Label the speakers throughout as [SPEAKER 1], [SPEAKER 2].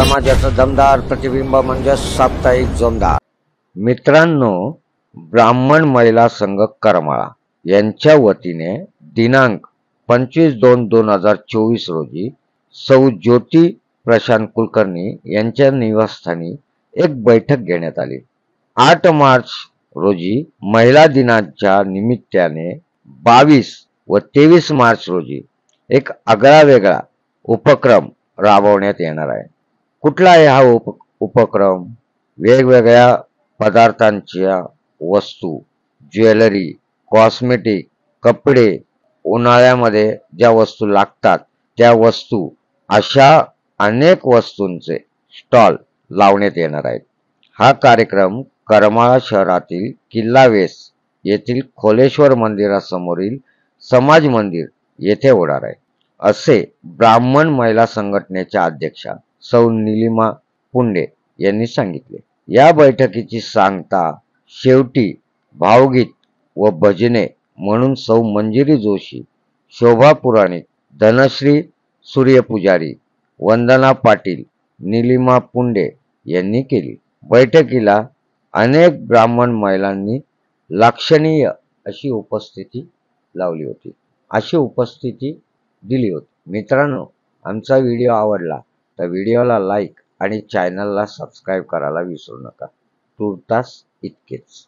[SPEAKER 1] समाजाचं दमदार प्रतिबिंब म्हणजे साप्ताहिक जोमदार। मित्रांनो, ब्राह्मण महिला संघ करमाळा यांच्या वतीने दिनांक 25/2/2024 रोजी सौ ज्योती प्रशांत कुलकर्णी यांच्या निवासस्थानी एक बैठक घेण्यात आली। 8 मार्च रोजी महिला दिनाच्या निमित्ताने 22 व 23 मार्च रोजी एक आगळावेगळा उपक्रम राबवण्यात येणार आहे। कुठला आहे हा उपक्रम? वेगवेगळ्या पदार्थांच्या वस्तू, ज्वेलरी, कॉस्मेटिक, कपडे, उन्हाळ्यामध्ये ज्या वस्तू लागतात त्या वस्तू, अशा अनेक वस्तूंचे स्टॉल लावण्यात येणार आहेत। हा कार्यक्रम करमाळा शहरातील किल्ला वेस येथील खोलेश्वर मंदिरासमोरील समाज मंदिर येथे होणार आहे, असे ब्राह्मण महिला संघटनेच्या अध्यक्षा सौ निलिमा पुंडे यांनी सांगितले। या बैठकीची सांगता शेवटी भावगीत व भजने म्हणून सौ मंजिरी जोशी, शोभा पुराणिक, धनश्री सूर्यपुजारी, वंदना पाटील, निलिमा पुंडे यांनी केली। बैठकीला अनेक ब्राह्मण महिलांनी लक्षणीय अशी उपस्थिती लावली होती, अशी उपस्थिती दिली होती। मित्रांनो, आमचा व्हिडिओ आवडला तर व्हिडिओला लाईक आणि चॅनलला सबस्क्राईब करायला विसरू नका। तुर्तास इतकेच।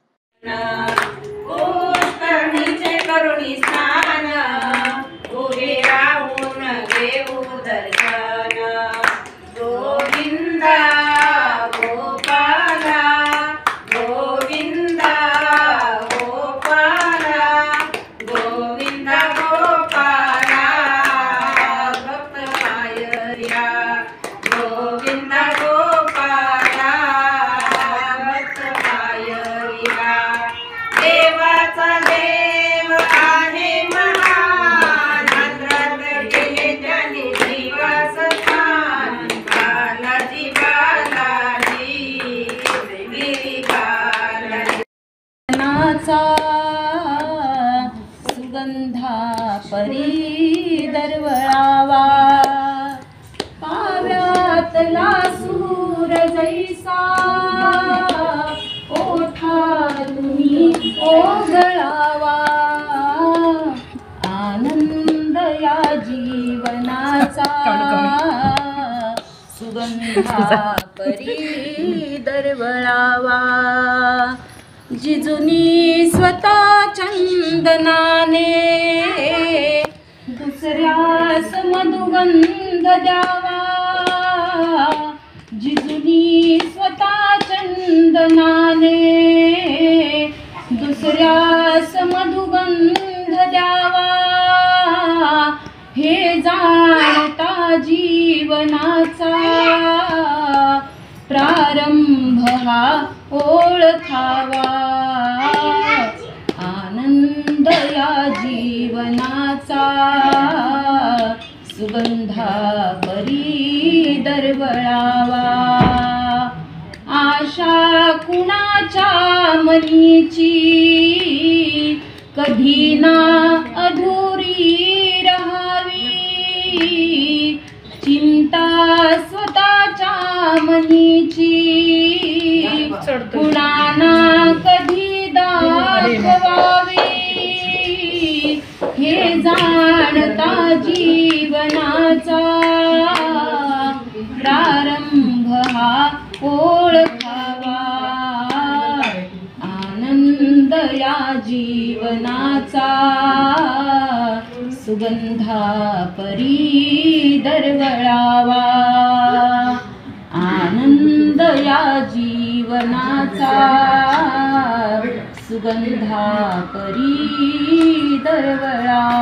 [SPEAKER 2] सुगंधा परी दरवळावा, पाव्यातला सूर जैसा ओठातूनी ओघळावा। आनंद या जीवनाचा सुगंधा परी दरवळावा। जिजुनी स्वतः चंदनाने दुसऱ्यास मधुगंध द्यावा। जिजुनी स्वतः चंदनाने दुसऱ्यास मधुगंध द्यावा। हे जाणता जीवनाचा प्रारंभ हा ओळखावा। आनंद या जीवनाचा सुगंधा परी दरवळावा। आशा कुणाच्या मनीची कधी ना अधुरी राहावी। चिंता स्वतःच्या मनीची कुणाना कधी दाखवावी। हे जाणता जीवनाचा प्रारंभ हा ओळखावा। आनंद या जीवनाचा सुगंधा परी दरवळावा। आनंद या जीवनाचा सुगंधा परी दरवळावा।